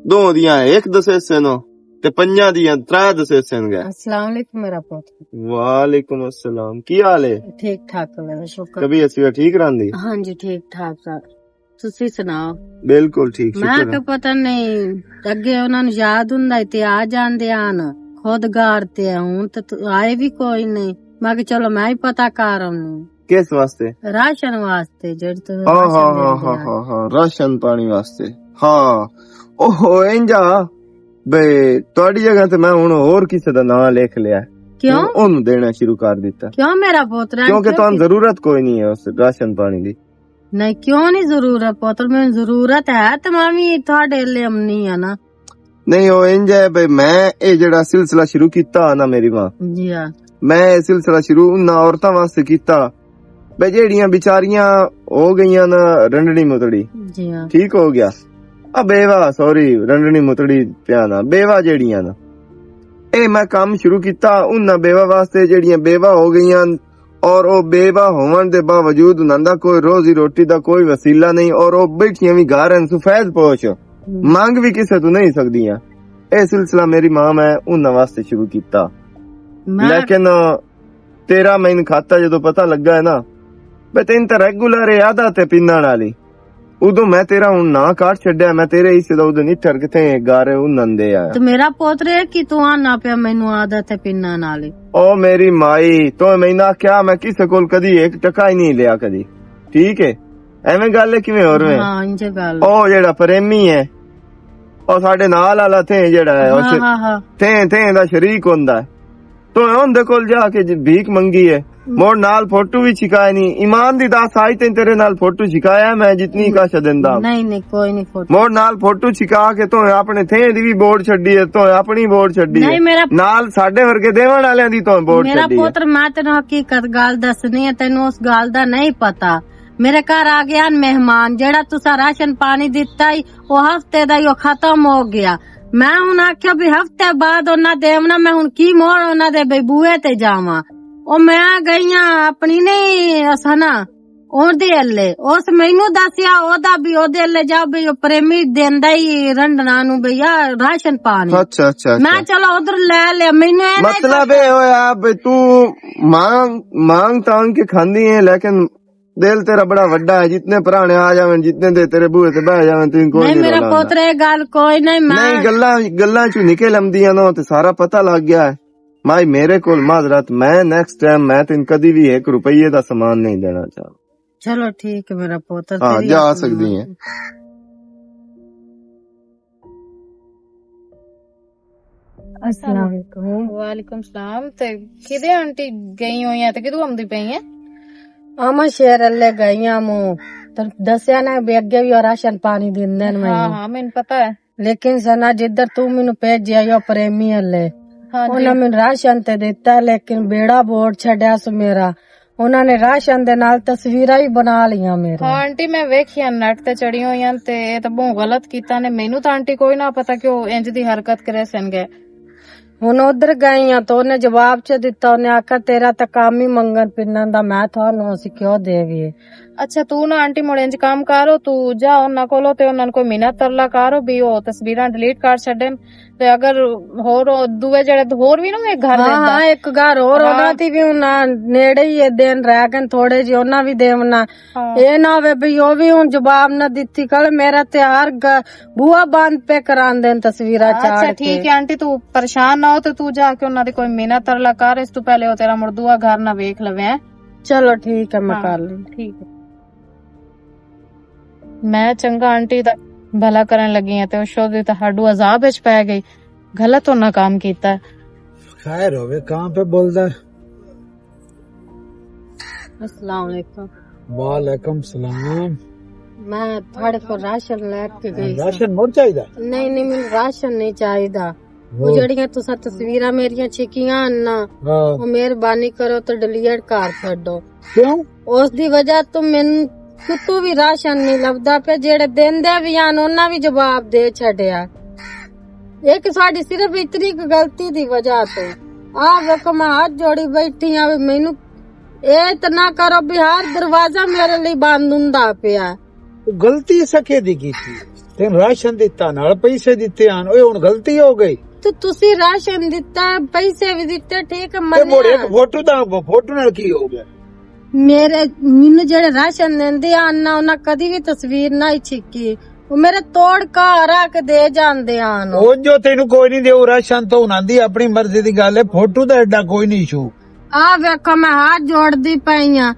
2 ਦੀਆਂ 1 ਦਸੇਸੇ ਨੇ ਤੇ 5 ਦੀਆਂ 3 ਦਸੇਸੇ ਨੇ। अस्सलाम वालेकुम मेरा पुत्र। वालेकुम अस्सलाम, की हाल है? ठीक ठाक है मेरा शुक्र। कभी असवी ठीक रही? हाँ जी ठीक ठाक सर, ਤੁਸੀਂ ਸੁਣਾਓ? ਬਿਲਕੁਲ ਠੀਕ, ਮੈਂ ਸ਼ੁਕਰ ਕਿ ਪਤਾ ਨਹੀਂ ਅੱਗੇ ਉਹਨਾਂ ਨੂੰ ਯਾਦ ਹੁੰਦਾ ਤੇ ਆ ਜਾਂਦੇ ਆਨ ਖੁਦ ਗਾਰ ਤੇ ਹੁਣ ਤੇ ਆਏ ਵੀ ਕੋਈ ਨਹੀਂ। ਮੈਂ ਕਿ ਚਲੋ ਮੈਂ ਹੀ ਪਤਾ ਕਰ ਆਉਂ। ਕਿਸ ਵਾਸਤੇ? ਰਾਸ਼ਨ ਵਾਸਤੇ ਜਿਹੜੇ ਤੂੰ ਹਾਂ ਰਾਸ਼ਨ ਪਾਣੀ ਵਾਸਤੇ। ਹਾਂ ਉਹ ਇੰਜਾ ਬਈ ਤੁਹਾਡੀ ਜਗ੍ਹਾ ਤੇ ਮੈਂ ਹੁਣ ਹੋਰ ਕਿਸੇ ਦਾ ਨਾਮ ਲਿਖ ਲਿਆ। ਕਿਉਂ? ਉਹਨੂੰ ਦੇਣਾ ਸ਼ੁਰੂ ਕਰ ਦਿੱਤਾ। ਕਿਉਂ ਮੇਰਾ ਪੁੱਤਰ? ਕਿਉਂਕਿ ਤੁਹਾਨੂੰ ਜ਼ਰੂਰਤ ਕੋਈ ਨਹੀਂ ਹੈ ਉਸ ਰਾਸ਼ਨ ਪਾਣੀ ਦੀ। ਨਹੀਂ ਕਿਉਂ ਨਹੀਂ ਜ਼ਰੂਰਤ ਪੁੱਤਰ, ਮੈਨੂੰ ਜ਼ਰੂਰਤ ਹੈ ਤੇ ਮੈਂ ਵੀ ਤੁਹਾਡੇ ਲਈ ਆਉਣੀ ਆ ਨਾ। ਨਹੀਂ ਉਹ ਇੰਜ ਹੈ ਬਈ ਮੈਂ ਇਹ ਜਿਹੜਾ ਸਿਲਸਿਲਾ ਸ਼ੁਰੂ ਕੀਤਾ ਨਾ ਮੇਰੀ ਮਾਂ, ਜੀ ਹਾਂ, ਮੈਂ ਇਹ ਸਿਲਸਿਲਾ ਸ਼ੁਰੂ ਉਹਨਾਂ ਔਰਤਾਂ ਵਾਸਤੇ ਕੀਤਾ ਬਈ ਜਿਹੜੀਆਂ ਵਿਚਾਰੀਆਂ ਹੋ ਗਈਆਂ ਨਾ ਰੰਡਣੀ ਮੁਤੜੀ। ਜੀ ਹਾਂ, ਠੀਕ ਹੋ ਗਿਆ ਆ ਬੇਵਾ, ਸੌਰੀ ਰੰਡਣੀ ਮੁਤੜੀ ਪਿਆ ਨਾ, ਬੇਵਾ ਜਿਹੜੀਆਂ ਨਾ, ਇਹ ਮੈਂ ਕੰਮ ਸ਼ੁਰੂ ਕੀਤਾ ਉਹਨਾਂ ਬੇਵਾ ਵਾਸਤੇ ਜਿਹੜੀਆਂ ਬੇਵਾ ਹੋ ਗਈਆਂ ਔਰ ਉਹ ਬੇਵਾ ਹੋਣ ਦੇ ਬਾਵਜੂਦ ਉਹਨਾਂ ਦਾ ਕੋਈ ਰੋਜ਼ੀ ਰੋਟੀ ਦਾ ਕੋਈ ਵਸੀਲਾ ਨਹੀਂ ਔਰ ਉਹ ਬੈਠੀਆਂ ਵੀ ਘਰ ਹਨ ਸਫੈਦ ਪੋਸ਼, ਮੰਗ ਵੀ ਕਿਸੇ ਤੋਂ ਨਹੀਂ ਸਕਦੀਆਂ। ਇਹ ਸਿਲਸਿਲਾ ਮੇਰੀ ਮਾਂ ਮੈਂ ਉਹਨਾਂ ਵਾਸਤੇ ਸ਼ੁਰੂ ਕੀਤਾ। ਲੇਕਿਨ ਤੇਰਾ ਮੈਨੂੰ ਖਾਤਾ ਜਦੋਂ ਪਤਾ ਲੱਗਾ ਹੈ ਨਾ ਬਈ ਤੈਨੂੰ ਤਾਂ ਰੈਗੂਲਰ ਆਦਤ ਹੈ ਪੀਣਨ ਵਾਲੀ, ਉਦੋਂ ਮੈਂ ਤੇਰਾ ਹੁਣ ਨਾ ਕਾਟ ਛੱਡਿਆ। ਮੈਂ ਤੇਰੇ ਹਿੱਸੇ ਦਾ ਉਦੋਂ ਨਹੀਂ ਠਰ ਕਿਥੇ ਗਾਰੇ ਉਹਨਾਂ ਦੇ ਆ ਤੇ ਮੇਰਾ ਪੁੱਤਰ ਇਹ ਕਿ ਤੂੰ ਆਨਾ ਪਿਆ ਮੈਨੂੰ ਆਦਤ ਹੈ ਪੀਣਾ ਨਾਲੇ। ਉਹ ਮੇਰੀ ਮਾਈ ਤੂੰ ਮੈਨੂੰ ਆਖਿਆ ਮੈਂ ਕਿਸੇ ਕੋਲ ਕਦੀ 1 ਟਕਾ ਹੀ ਨਹੀਂ ਲਿਆ ਕਦੀ। ਠੀਕ ਹੈ ਐਵੇਂ ਗੱਲ ਕਿਵੇਂ ਹੋ ਰਹੀ? ਹਾਂ ਇੰਜ ਗੱਲ। ਉਹ ਜਿਹੜਾ ਪ੍ਰੇਮੀ ਹੈ ਉਹ ਸਾਡੇ ਨਾਲ ਵਾਲਾ ਥੇ ਜਿਹੜਾ ਹੈ ਹਾਂ ਥੇ ਦਾ ਸ਼ਰੀਕ ਹੁੰਦਾ ਹੈ। ਤੂੰ ਉਹਦੇ ਕੋਲ ਜਾ ਕੇ ਭੀਖ ਮੰਗੀ ਹੈ, ਮੋੜ ਨਾਲ ਫੋਟੋ ਵੀ ਛਿਕਾਇਆ ਨਹੀਂ। ਈਮਾਨ ਦੀ ਦੱਸ ਆਈ ਤੇਰੇ ਨਾਲ ਫੋਟੋ ਛਿਕਾਇਆ ਮੈਂ ਜਿਤਨੀ ਕਾਸ਼ ਦਿੰਦਾ। ਨਹੀਂ ਕੋਈ ਨਹੀਂ ਫੋਟੋ ਮੋੜ ਨਾਲ ਫੋਟੋ ਛਿਕਾ ਕੇ ਤੂੰ ਆਪਣੇ ਥੇ ਦੀ ਵੀ ਬੋਰਡ ਛੱਡੀ ਹੈ, ਤੂੰ ਆਪਣੀ ਬੋਰਡ ਛੱਡੀ ਹੈ, ਨਾਲ ਸਾਡੇ ਵਰਗੇ ਦੇਵਣ ਵਾਲਿਆਂ ਦੀ ਤੂੰ ਬੋਰਡ ਛੱਡੀ ਹੈ। ਮੇਰਾ ਪੁੱਤਰ ਮੈਂ ਤੈਨੂੰ ਹਕੀਕਤ ਗੱਲ ਦੱਸਣੀ ਹੈ, ਤੈਨੂੰ ਉਸ ਗੱਲ ਦਾ ਨਹੀਂ ਪਤਾ। ਮੇਰੇ ਘਰ ਆ ਗਿਆ ਮਹਿਮਾਨ, ਜਿਹੜਾ ਤੁਸੀਂ ਰਾਸ਼ਨ ਪਾਣੀ ਦਿੱਤਾ ਹੀ ਉਹ ਹਫਤੇ ਦਾ ਹੀ ਉਹ ਖਤਮ ਹੋ ਗਿਆ। ਮੈਂ ਹੁਣ ਆਖਿਆ ਵੀ ਹਫਤੇ ਬਾਅਦ ਉਹਨਾਂ ਦੇਵਨਾ, ਮੈਂ ਹੁਣ ਕੀ ਮੋੜ ਉਹਨਾਂ ਦੇ ਬੂਹੇ ਤੇ ਜਾਵਾਂ। ਉਹ ਮੈਂ ਗਈਆਂ ਆਪਣੀ ਨਹੀਂ ਅਸਨਾ ਉਹਦੇ ਅੱਲੇ, ਉਸ ਮੈਨੂੰ ਦੱਸਿਆ ਉਹਦਾ ਵੀ ਉਹਦੇ ਅੱਲੇ ਜਾ ਵੀ ਉਹ ਪ੍ਰੇਮੀ ਦਿੰਦਾ ਹੀ ਰੰਡਣਾ ਨੂੰ ਭਈਆ ਰਾਸ਼ਨ ਪਾਣੀ। ਅੱਛਾ ਮੈਂ ਚਲੋ ਉਧਰ ਲੈ ਲਿਆ। ਮੈਨੂੰ ਇਹ ਮਤਲਬ ਇਹ ਹੋਇਆ ਵੀ ਤੂੰ ਮਾंग ਤਾंग के खांदी है लेकिन दिल तेरा बड़ा वड्डा है। जितने पुराने आ जावे जितने दे तेरे बूहे ते बह जावे तीन कोई नहीं। मेरा पुत्र ये गल कोई नहीं गल्लां चू निकल आंदियां ना ते सारा पता लग गया है। माई मेरे कोल माजरत, मैं नेक्स्ट टाइम मैं तेन कदी भी 1 रुपये दा सामान नहीं देना चाहता। चलो ठीक है मेरा पुत्र, हाँ जा सकदी है। अस्सलाम वालेकुम। ਵਾਲੇਕੁਮ ਸਲਾਮ। ਤੇ ਕਿਦੇ ਆਂਟੀ ਗਈ ਹੋਈਆਂ ਤੇ ਕਿਦੋਂ ਆਉਂਦੀ ਪਈ ਹੈ? ਆਮਾ ਸ਼ਹਿਰ ਅੱਲੇ ਗਈਆਂ ਮੂ ਤੇ ਦੱਸਿਆ ਨਾ ਵੀ ਅੱਗੇ ਵੀ ਰਾਸ਼ਨ ਪਾਣੀ ਦਿੰਦੇ ਨੇ ਮੈਨੂੰ। ਹਾਂ ਮੈਨੂੰ ਪਤਾ ਹੈ। ਲੇਕਿਨ ਸਨਾ ਜਿੱਧਰ ਤੂੰ ਮੈਨੂੰ ਭੇਜਿਆ ਯੋ ਪ੍ਰੇਮੀ ਅੱਲੇ, ਉਹਨਾਂ ਮੈਨੂੰ ਰਾਸ਼ਨ ਤੇ ਦਿੱਤਾ ਲੇਕਿਨ ਬੇੜਾ ਬੋਰਡ ਛੱਡਿਆ ਸੋ ਮੇਰਾ। ਉਹਨਾਂ ਨੇ ਰਾਸ਼ਨ ਦੇ ਨਾਲ ਤਸਵੀਰਾਂ ਵੀ ਬਣਾ ਲੀਆਂ ਮੇਰੇ। ਹਾਂ ਆਂਟੀ ਮੈਂ ਵੇਖਿਆ ਨੈਟ ਤੇ ਚੜੀ ਹੋਈਆਂ ਤੇ ਇਹ ਤਾਂ ਬਹੁਤ ਗਲਤ ਕੀਤਾ ਨੇ। ਮੈਨੂੰ ਤਾਂ ਆਂਟੀ ਕੋਈ ਨਾ ਪਤਾ ਕਿਉਂ ਇੰਜ ਦੀ ਹਰਕਤ ਕਰੇ ਸਨਗੇ। ਹੁਣ ਉਧਰ ਗਈਆਂ ਤਾਂ ਉਹਨੇ ਜਵਾਬ ਚ ਦਿੱਤਾ, ਉਹਨੇ ਆਖਿਆ ਤੇਰਾ ਤਾਂ ਕੰਮ ਹੀ ਮੰਗਣ ਪਿੰਨਣ ਦਾ, ਮੈਂ ਤੁਹਾਨੂੰ ਅਸੀਂ ਕਿਉਂ ਦੇਵੀਏ। ਅੱਛਾ ਤੂੰ ਨਾ ਆਂਟੀ ਮੁੜ ਇੰਜ ਕੰਮ ਕਰੋ, ਤੂੰ ਜਾ ਉਹਨਾਂ ਕੋਲੋਂ ਤੇ ਉਹਨਾਂ ਨੂੰ ਕੋਈ ਮਿਹਨਤ ਤਰਲਾ ਕਰੋ ਵੀ ਉਹ ਤਸਵੀਰਾਂ ਡਿਲੀਟ ਕਰ ਛੱਡਣ। ਤੇ ਅਗਰ ਹੋਰ ਦੂਏ ਜਿਹੜੇ ਹੋਰ ਵੀ ਨਾ ਇੱਕ ਘਰ ਦੇ ਹਾਂ ਇੱਕ ਘਰ ਹੋਰ ਉਹਨਾਂ ਦੀ ਵੀ ਉਹਨਾਂ ਨੇੜੇ ਹੀ ਦਿਨ ਰਹਿ ਗਏ ਥੋੜੇ ਜਿਹੇ, ਉਹਨਾਂ ਵੀ ਦੇਵਣਾ। ਇਹ ਨਾ ਹੋਵੇ ਵੀ ਉਹ ਵੀ ਹੁਣ ਜਵਾਬ ਨਾ ਦਿੱਤੀ ਕੱਲ ਮੇਰਾ ਤਿਆਰ ਬੂਆ ਬੰਦ ਪੇ ਕਰਾਂਦੇ ਤਸਵੀਰਾਂ ਚਾੜ ਕੇ। ਅੱਛਾ ਠੀਕ ਹੈ ਆਂਟੀ ਤੂੰ ਪਰੇਸ਼ਾਨ ਨਾ ਹੋ ਤੇ ਤੂੰ ਜਾ ਕੇ ਉਹਨਾਂ ਦੀ ਕੋਈ ਮਿਹਨਤ ਤਰਲਾ ਕਰ। ਇਸ ਤੋਂ ਪਹਿਲੇ ਉਹ ਤੇਰਾ ਮੁਰਦੂਆ ਘਰ ਨਾ ਵੇਖ ਲਵੇ। ਚਲੋ ਠੀਕ ਹੈ ਮੈਂ ਕਰ ਲਈ। ਠੀਕ ਹੈ। ਮੈਂ ਚੰਗਾ ਆਂਟੀ ਦਾ ਭਲਾ ਕਰਨ ਲੱਗੀ ਆ ਤੇ ਉਹ ਸ਼ੋਦੀ ਤਾਂ ਸਾਡੂ ਅਜ਼ਾਬ ਵਿੱਚ ਪੈ ਗਈ। ਗਲਤ ਉਹਨਾਂ ਕੰਮ ਕੀਤਾ। खैर होवे कहाँ पे बोलदा? अस्सलाम वालेकुम। वालेकुम सलाम। मैं थोड़े को राशन लेके गई। राशन मोर चाहिदा? नहीं ਮੈਨੂੰ ਰਾਸ਼ਨ ਨਹੀਂ ਚਾਹੀਦਾ। ਉਹ ਜਿਹੜੀਆਂ ਤੁਸੀਂ ਤਸਵੀਰਾਂ ਮੇਰੀਆਂ ਛਿਕੀਆਂ ਨਾ ਉਹ ਮਿਹਰਬਾਨੀ ਕਰੋ ਤੇ ਡਿਲੀਟ ਕਰ ਛੱਡੋ। ਕਿਉਂ? ਉਸ ਦੀ ਵਜ੍ਹਾ ਤੋਂ ਮੈਨੂੰ ਕਿਤੋਂ ਵੀ ਰਾਸ਼ਨ ਨਹੀਂ ਲੱਭਦਾ ਪਿਆ। ਜਿਹੜੇ ਦਿੰਦੇ ਵੀ ਹਨ ਉਹਨਾਂ ਵੀ ਜਵਾਬ ਦੇ ਛੱਡਿਆ। ਇੱਕ ਸਾਡੀ ਸਿਰਫ ਇਤਨੀ ਗਲਤੀ ਦੀ ਵਜ੍ਹਾ ਤੋਂ आ देखो मैं हाथ जोड़ी बैठी हाँ मैनू ये इतना करो बिहार दरवाजा मेरे लिए बांधुंदा पिया गलती सके दी ਕੀਤੀ ਤੈਨੂੰ ਰਾਸ਼ਨ ਦਿੱਤਾ ਨਾਲ ਪੈਸੇ ਦਿੱਤੇ ਹਨ ਓਏ ਹੁਣ ਗਲਤੀ ਹੋ ਗਈ तो तुसी राशन दिता पैसे भी दिते ठीक है ਤੇ ਮੋੜੇ मन्ने ਫੋਟੋ ਦਾ ਫੋਟੋ ਨਾਲ ਕੀ ਹੋ ਗਿਆ मेरे मैनू जेड़े राशन देंदे आना उन्हें कदी भी तस्वीर नहीं छिकी वो मेरे तोड़ घर आके दे जांदे आन ਉਹ ਜੋ ਤੈਨੂੰ ਕੋਈ ਨਹੀਂ ਦੇਉ ਰਾਸ਼ਨ ਤੋਂ ਉਹਨਾਂ ਦੀ ਆਪਣੀ ਮਰਜ਼ੀ ਦੀ ਗੱਲ ਹੈ ਫੋਟੋ ਦਾ ਐਡਾ ਕੋਈ ਨਹੀਂ ਇਸ਼ੂ आ वेखो मैं हाथ जोड़दी पई हाँ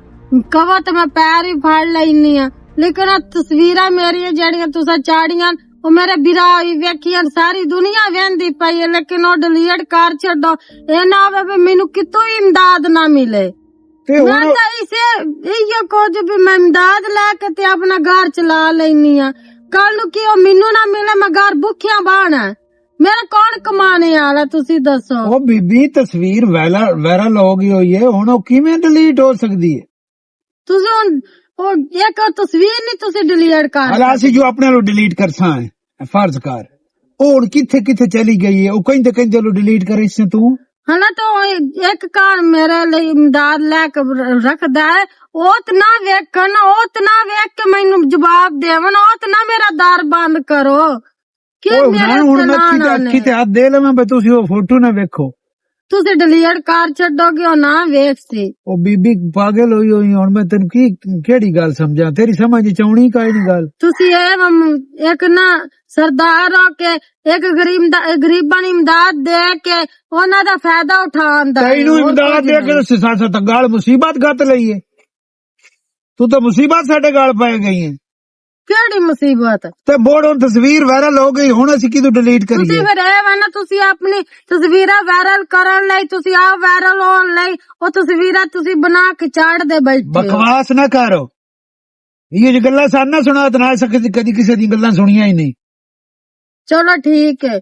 कवा तो मैं पैर ही फाड़ लैनी हाँ लेकिन आ तस्वीरां मेरियां जेड़ियां तुसा चाड़ियां वो मेरे बिरा वेखियां सारी दुनिया वेंदी पई है लेकिन वो डिलीट कर छड्डो ए ना होवे भी मैनू कितों ही इमदाद ना मिले ਤੇ मैं ਹੁਣ तो इसे इयो कुछ भी मैं इमदाद लेके ते अपना घर चला लैनी हाँ कल नू की मैनू ना मिले मैं घर भुखिया बाहना मेरा कौन कमाने वाला तुसी दसो ਉਹ ਬੀਬੀ ਤਸਵੀਰ ਵਾਇਰਲ ਹੋ ਗਈ ਹੋਈ ਹੈ ਹੁਣ ਉਹ ਕਿਵੇਂ ਡਿਲੀਟ ਹੋ ਸਕਦੀ ਹੈ तुसी हुन ओ एक तस्वीर नहीं तुसी डिलीट कर ਹਾਲਾਂਕਿ ਜੋ ਆਪਣੇ ਨੂੰ ਡਿਲੀਟ ਕਰਸਾਂ ਹੈ ਫਰਜ਼ ਕਰ ਉਹ ਹੁਣ ਕਿੱਥੇ ਕਿੱਥੇ ਚਲੀ ਗਈ ਹੈ ਉਹ ਕਹਿੰਦੇ ਕਹਿੰਦੇ ਲੋ ਡਿਲੀਟ ਕਰੇ ਇਸ ਤੂੰ हना तो एक कार मेरे लिए इमदाद लेके रखदा है ओत ना वेखन ओत ना वेख के मैनू जवाब देवन ओत ना मेरा दर बंद करो कि ਉਹ मेरे ਹੁਣ ते ਮੈਂ ना ਅੱਖੀ ਤੇ ਹੱਥ ਦੇ ਲਵਾਂ ਬਈ ਤੁਸੀਂ ਉਹ ਫੋਟੋ ਨਾ ਵੇਖੋ तुसी डिलीट कर छड्डोगे ओ ना वेख सी ਉਹ ਬੀਬੀ ਪਾਗਲ ਹੋਈ ਹੋਈ ਹੁਣ ਮੈਂ ਤੈਨੂੰ ਕੀ ਕਿਹੜੀ ਗੱਲ ਸਮਝਾਂ ਤੇਰੀ ਸਮਝ ਚ ਆਉਣੀ ਕਾਈ ਨਹੀਂ ਗੱਲ तुसी एक ना सरदार हो के एक गरीबां नु इमदाद दे के ओना दा फायदा उठांदा ਤੈਨੂੰ ਇਮਦਾਦ ਦੇ ਕੇ ਸਿਆਸਤ ਗਾਲ ਮੁਸੀਬਤ ਗੱਤ ਲਈ ਹੈ ਤੂੰ ਤਾਂ ਮੁਸੀਬਤ ਸਾਡੇ ਗਾਲ ਪੈ ਗਈ ਹੈ केड़ी मुसीबत ਤੇ ਮੋੜ ਹੁਣ ਤਸਵੀਰ ਵਾਇਰਲ ਹੋ ਗਈ ਹੁਣ ਅਸੀਂ ਕਿਦੋਂ ਡਿਲੀਟ ਤੁਸੀਂ ਕਰੀਏ ਫਿਰ ਇਹ ਵਾ ਨਾ ਤੁਸੀਂ ਆਪਣੀ ਤਸਵੀਰਾਂ ਵਾਇਰਲ ਕਰਨ ਲਈ ਤੁਸੀਂ ਆ ਵਾਇਰਲ ਹੋਣ ਲਈ ਉਹ ਤਸਵੀਰਾਂ ਤੁਸੀਂ ਬਣਾ ਕੇ ਚਾੜਦੇ ਬੈਠੇ ਹੋ। ਬਕਵਾਸ ਨਾ ਕਰੋ ਇਹ ਜੀ ਗੱਲਾਂ ਸਾਨੂੰ ਨਾ ਸੁਣਾ ਤੇ ਨਾ ਸਕਦੀ ਕਦੀ ਕਿਸੇ ਦੀ ਗੱਲਾਂ ਸੁਣੀਆਂ ਹੀ ਨਹੀਂ ਚਲੋ ਠੀਕ ਹੈ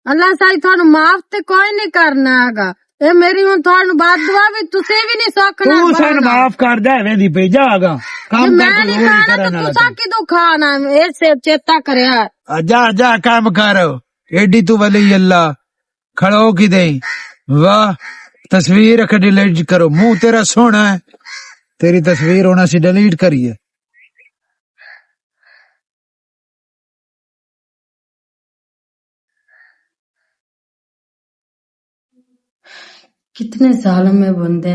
ਅੱਲਾ ਸਾਈ ਤੁਹਾਨੂੰ ਮਾਫ ਤੇ ਕੋਈ ਨਹੀਂ ਕਰਨਾ ਹੈਗਾ ਇਹ ਮੇਰੀ ਹੁਣ ਤੁਹਾਨੂੰ ਬਾਤ ਦੁਆ ਵੀ ਤੁਸੀਂ ਵੀ ਨਹੀਂ ਸੋਖਣਾ ਤੂੰ ਸਾਨੂੰ ਮਾਫ ਕਰ ਦੇ ਵੇਂਦੀ ਪਈ ਜਾਗਾ ਕੰਮ ਮੈਂ ਕਰ ਨਹੀਂ ਕੋਈ ਖਾਣਾ ਕਰਨ ਤਾਂ ਵਾਲਾ ਤੁਸੀਂ ਕਿਦੋਂ ਖਾਣਾ ਇਹ ਸੇ ਚੇਤਾ ਕਰਿਆ ਜਾ ਜਾ ਕੰਮ ਕਰ ਐਡੀ ਤੂੰ ਵਲੀ ਅੱਲਾ ਖੜੋ ਕਿ ਦੇ ਵਾਹ ਤਸਵੀਰ ਅਖ ਡਿਲੀਟ ਕਰੋ ਮੂੰਹ ਤੇਰਾ ਸੋਹਣਾ ਹੈ तेरी तस्वीर होना सी डिलीट करिए। कितने जालिम है बंदे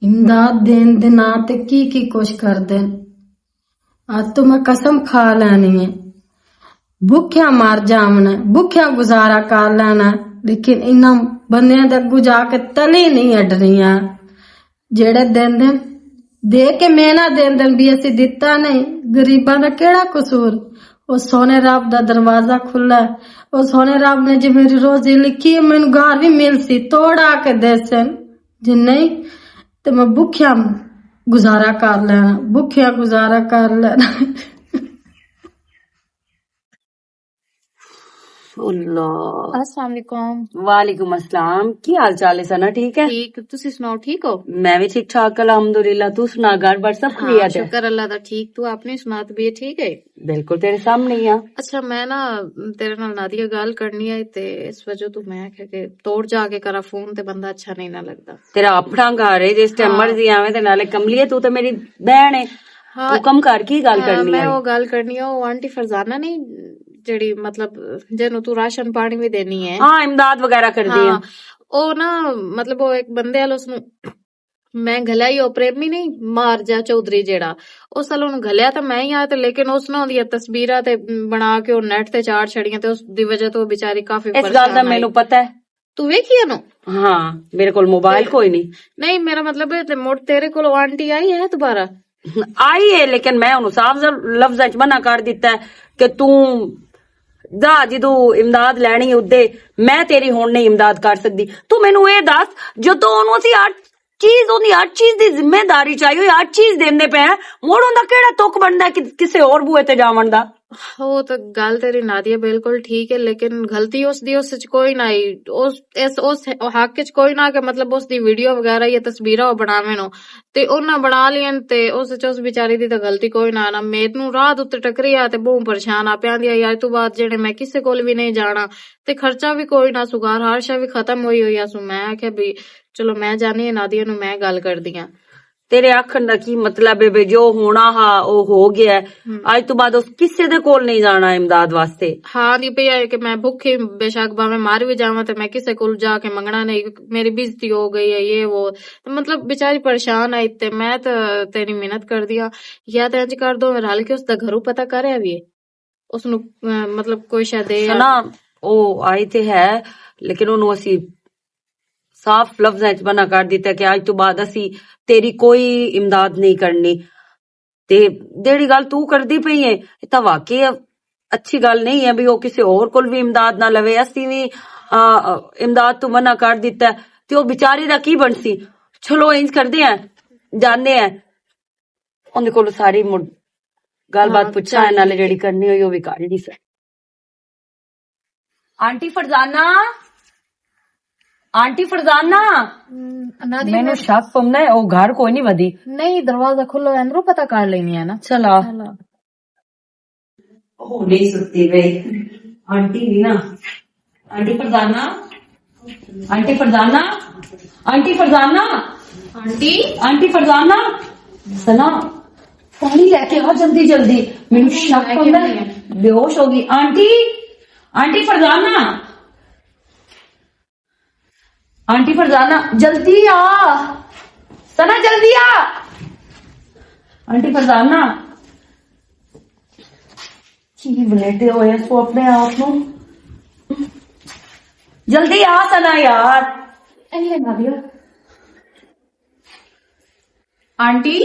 इमदाद देन दे ना ते की कुछ कर देन। आज तो मैं कसम खा लेनी है भुखिया मर जावना भुखिया गुजारा कर लेना लेकिन इन्हां बंदियां दे अगू जाके तली नहीं अडनियां जेड़े दिन दिन दे के मेहनत देन भी असी दिता नहीं गरीबां दा केड़ा कसूर। ओ सोने रब दा दरवाजा खुला ओ सोने रब ने जो मेरी रोजी लिखी है मैनू घर भी मिल सी तोड़ा के देसन जे नहीं तो मैं भुखिया गुजारा कर लेना भुखिया गुजारा कर लेना। अस्सलाम वालेकुम। वालेकुम अस्सलाम की हाल चाल है सना ठीक है? ठीक तुसी सुनाओ ठीक हो? मैं भी ठीक ठाक अल्हम्दुलिल्लाह। तू सुना घर बार सब हाँ, खैरियत है? शुक्र अल्लाह दा ठीक। तू अपनी सुना तबीयत ठीक है? बिल्कुल तेरे सामने ही आ। अच्छा मैं ना तेरे नाल नादिया गल करनी है ते इस वजह तू मैं आख्या के तोड़ जाके करा फोन ते बंदा अच्छा नहीं ना लगदा। तेरा अपना घर है जिस टाइम मर्जी आवे ते नाले कमली है तू तो मेरी बहन है। हाँ, तू कम कर की गल करनी मैं है? वो गल करनी है वो आंटी फरजाना नहीं जेड़ी मतलब जेनू तू राशन पानी भी देनी है। हाँ इमदाद वगैरह कर दी हाँ, ओ ना मतलब वो एक बंदे वाल उसनु मैं घलिया ओ प्रेमी नहीं मार जा चौधरी जेड़ा उस साल ओनू घलिया तो मैं ही आ ते लेकिन उसने ओदियां तस्वीरां ते बना के ओ नेट ते चाड़ छड़ियां ते उस दी वजह तो बेचारी काफी इस गल दा मैनू पता है। तू वेखी नु? हाँ मेरे कोल मोबाइल कोई नहीं। नहीं मेरा मतलब है मुड़ तेरे कोल आंटी आई है दोबारा? आई है लेकिन मैं उन्हें साफ लफ्ज च मना कर दिता है कि तू जा जदू इमदाद लैनी उदे मैं तेरी हुण नहीं इमदाद कर सकती। तू मैनू ये दस जो तो ओनू हर चीज दी जिम्मेदारी चाहिए हर चीज देंदे पे मुड़ उनदा केड़ा तुक बनदा कि किसे और बूए ते जावन दा। ਉਹ ਤਾਂ ਗੱਲ ਤੇਰੀ ਨਾਦੀਆ ਬਿਲਕੁਲ ਠੀਕ ਹੈ, ਲੇਕਿਨ ਗਲਤੀ ਉਸ ਚ ਕੋਈ ਨਾ ਆਈ। ਉਸ ਹੱਕ ਚ ਕੋਈ ਨਾ ਕਿ ਮਤਲਬ ਉਸ ਦੀ ਵੀਡੀਓ ਵਗੈਰਾ ਜਾਂ ਤਸਵੀਰਾਂ ਉਹ ਬਣਾਵੇ ਨੂੰ ਤੇ ਉਹਨਾਂ ਬਣਾ ਲੀਆਂ ਤੇ ਉਸ ਚ ਉਸ ਵਿਚਾਰੀ ਦੀ ਤਾਂ ਗਲਤੀ ਕੋਈ ਨਾ ਮੈਨੂੰ ਰਾਤ ਉੱਤੇ ਟਕਰੀ ਆ ਤੇ ਬਹੁਤ ਪਰੇਸ਼ਾਨ ਆ ਪਿਆਂਦੀ ਆ। ਅੱਜ ਤੋਂ ਬਾਅਦ ਜਿਹੜੇ ਮੈਂ ਕਿਸੇ ਕੋਲ ਵੀ ਨਹੀਂ ਜਾਣਾ ਤੇ ਖਰਚਾ ਵੀ ਕੋਈ ਨਾ, ਸੁਗਾਰ ਹਾਰਸ਼ਾ ਵੀ ਖਤਮ ਹੋਈ ਆ। ਸੋ ਮੈਂ ਆਖਿਆ ਵੀ ਚਲੋ ਮੈਂ ਜਾਣੀ ਨਾਦੀਆ ਨੂੰ ਮੈਂ ਗੱਲ ਕਰਦੀ ਆ। ਤੇਰੇ ਆਖਣ ਦਾ ਕੀ ਮਤਲਬ ਹੈ? ਜੋ ਹੋਣਾ ਹਾ ਉਹ ਹੋ ਗਿਆ, ਅੱਜ ਤੋਂ ਬਾਅਦ ਉਸ ਕਿਸੇ ਦੇ ਕੋਲ ਨਹੀਂ ਜਾਣਾ ਇਮਦਾਦ ਵਾਸਤੇ। ਹਾਂ ਦੀ ਪਈ ਕਿ ਮੈਂ ਭੁੱਖੀ ਬੇਸ਼ੱਕ ਭਾਵੇਂ ਮਾਰ ਵੀ ਜਾਵਾਂ ਤੇ ਮੈਂ ਕਿਸੇ ਕੋਲ ਜਾ ਕੇ ਮੰਗਣਾ ਨਹੀਂ, ਮੇਰੀ ਬੇਇੱਜ਼ਤੀ ਹੋ ਗਈ ਹੈ ਇਹ वो। ਮਤਲਬ बेचारी परेशान आई ते मैं तो तेरी मिहनत कर दिया या तो इंज कर दो रल के उसदा घरों पता कर आवीए उसनु मतलब कोई शायद ना ਉਹ ਆਈ ਤੇ ਹੈ, ਲੇਕਿਨ ਉਹਨੂੰ ਅਸੀਂ ਸਾਫ਼ ਲਫ਼ਜ਼ਾਂ ਚ ਮਨਾ ਕਰ ਦਿੱਤਾ ਕਿ ਅੱਜ ਤੋਂ ਬਾਅਦ ਅਸੀਂ ਤੇਰੀ ਕੋਈ ਇਮਦਾਦ ਨਹੀਂ ਕਰਨੀ। ਤੇ ਜਿਹੜੀ ਗੱਲ ਤੂੰ ਕਰਦੀ ਪਈ ਹੈ ਇਹ ਤਾਂ ਵਾਕਈ ਅੱਛੀ ਗੱਲ ਨਹੀਂ ਹੈ ਵੀ ਉਹ ਕਿਸੇ ਹੋਰ ਕੋਲ ਵੀ ਇਮਦਾਦ ਨਾ ਲਵੇ। ਅਸੀਂ ਵੀ ਇਮਦਾਦ ਤੋਂ ਮਨਾ ਕਰ ਦਿੱਤਾ ਤੇ ਉਹ ਵਿਚਾਰੀ ਦਾ ਕੀ ਬਣਸੀ। ਚਲੋ ਇੰਜ ਕਰਦੇ ਆ, ਜਾਣੇ ਆ ਉਹਦੇ ਕੋਲ ਸਾਰੀ ਗੱਲਬਾਤ ਪੁੱਛਾਂ, ਨਾਲੇ ਜਿਹੜੀ ਕਰਨੀ ਹੋਈ ਉਹ ਵੀ ਕਰ ਲਈ। ਆਂਟੀ ਫਰਜ਼ਾਨਾ, ਆਂਟੀ ਫਰਜ਼ਾਨਾ, ਮੈਨੂੰ ਸ਼ੱਕ ਪੰਦਾ है ਉਹ घर कोई नहीं वधी। नहीं दरवाजा खुला है, अंदरों पता कर लेनी है ना। चला हो नहीं सकती भाई आंटी भी ना। Auntie Farzana, auntie Farzana, auntie Farzana, auntie auntie Farzana, Sana पानी लेके आओ जल्दी जल्दी, मैनू शक पंदा है बेहोश होगी। Aunty, auntie Farzana, auntie Farzana जल्दी आ, सना जल्दी आ। आंटी फरजाना की बलेटे होए सो अपने आप नू, जल्दी आ सना यार। आंटी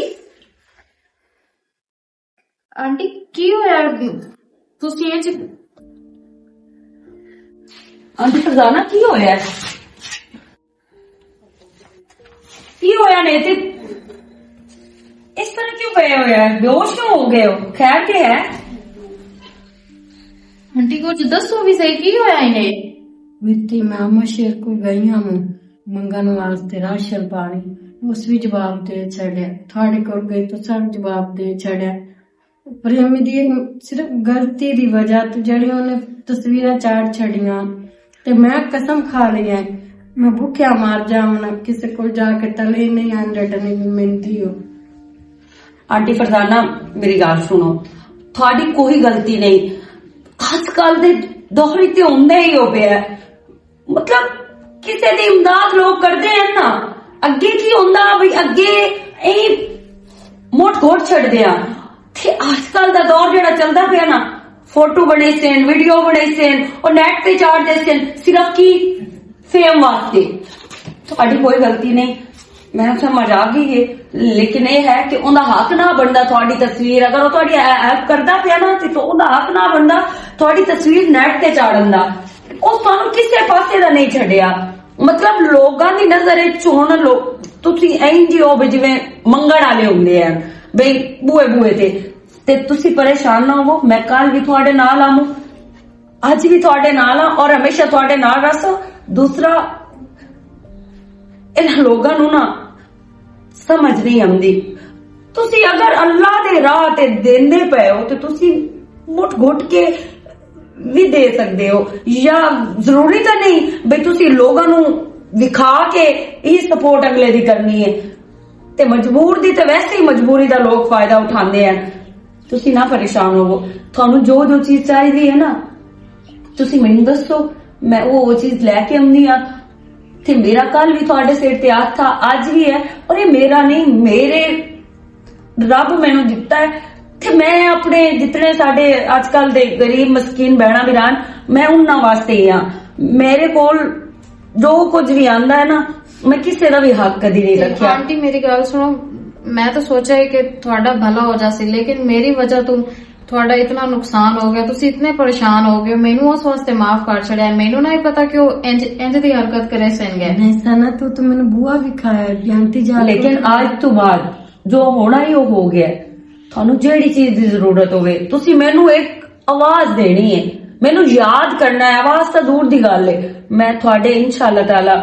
आंटी की होया तुसी इंज? आंटी फरजाना की होया? की होया ने ते इस तरह क्यों पे होया? बेहोश क्यों हो गए हो? खैर के है? आंटी कुछ दसो भी सही की होया इन्हें? मिट्टी मैं अम्मा शेर को गई हूं मंगन वास्ते राशन पानी, उस भी जवाब दे छड़िया। थोड़े को गई तो सब जवाब दे छड़िया। प्रेमी दी सिर्फ गलती दी वजह तो जड़ी उन्हें तस्वीरें चाड़ छड़िया ते मैं कसम खा लिया मैं भूखिया मार जाऊं, किसी को जाके तले नहीं आंडने की मिलती हो। आंटी फरजाना मेरी गल सुनो, थोड़ी कोई गलती नहीं। आजकल दे दौर ते हुंदे ही हो पे, मतलब किसी दी इमदाद लोग करते हैं ना, अगे की हुंदा भाई अगे ए मोट घोट छड़ दिया। ते आजकल दा दौर जेड़ा चलदा पिया ना, फोटो बने सेन, वीडियो बने सेन और नेट पे चाड़ दे सेन सिर्फ की फेम वास्ते। थोड़ी कोई गलती नहीं, मैं समझ आ गई है, लेकिन ये है कि उनका हक ना बनता थोड़ी तस्वीर अगर वो थोड़ी ऐप करता पिया ना तो उनका हक ना बनता थोड़ी तस्वीर नेट ते चाड़न दा। उस थानू किसी पासे दा नहीं छड़िया, मतलब लोगां दी नजर च हुण लोग तुसी इंज हो भी जिवें मंगण वाले हुंदे आ बई बूए बूए ते तुसी परेशान ना हो। मैं कल भी थोड़े नाल आऊं, अज भी थोड़े नाल आ और हमेशा थोड़े नाल रस। दूसरा इन लोगां नू ना समझ नहीं आंदी, तुसी अगर अल्लाह दे राह ते देंदे पए हो ते तुसी मुठ घुट के भी दे सकदे हो, या जरूरी तो नहीं बई तुसी लोगां नू विखा के ही सपोर्ट अगले दी करनी है। ते मजबूर दी ते वैसे ही मजबूरी दा लोग फायदा उठांदे हैं। तुसी ना परेशान होवो, थानू जो जो चीज चाहिदी है ना तुसी मैनू दसो, मैं वो चीज लैके आउंदी आ। ते मेरा कल भी थोड़े सिर ते हाथ था, आज भी है, और ये मेरा नहीं मेरे रब मैनू दिता है। ते मैं अपने जितने साडे आजकल दे गरीब मस्कीन बहना बिरान मैं उन्हां वास्ते ही हां। मेरे कोल जो कुछ भी आंदा है ना मैं किसी का भी हक कदी नहीं रखा। आंटी मेरी गल सुनो, मैं तो सोचा है कि थोड़ा भला हो जासी, लेकिन मेरी वजह तो थोड़ा इतना नुकसान हो गया, तुसी इतने परेशान हो गए, मैनू उस वास्ते माफ कर छड़िया। मैनू ना ही पता कि इंज दी हरकत करे सन गए। नहीं सना तू तो मैंने बुआ भी खाया जानती जा, लेकिन आज तो बाद जो होना ही वो हो गया। थानू जेड़ी चीज दी जरूरत होवे तुसी मैनू एक ਆਵਾਜ਼ ਦੇਣੀ ਹੈ, ਮੈਨੂੰ ਯਾਦ ਕਰਨਾ ਹੈ। ਆਵਾਜ਼ ਤਾਂ ਦੂਰ ਦੀ ਗੱਲ ਹੈ, ਮੈਂ ਤੁਹਾਡੇ ਇਨਸ਼ਾਅੱਲਾ ਤਾਲਾ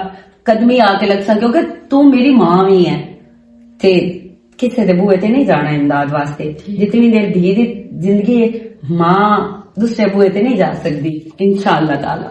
ਕਦਮੀ ਆ ਕੇ ਲੱਗ ਸਕਾਂ, ਕਿਉਂਕਿ ਤੂੰ ਮੇਰੀ ਮਾਂ ਵੀ ਹੈ ਤੇ ਕਿਸੇ ਦੇ ਬੂਹੇ ਤੇ ਨਹੀਂ ਜਾਣਾ ਇਮਦਾਦ ਵਾਸਤੇ। ਜਿਤਨੀ ਦੇਰ ਧੀ ਦੀ ਜ਼ਿੰਦਗੀ ਹੈ, ਮਾਂ दूसरे बुए ते नहीं जा सकती इंशाअल्लाह ताला।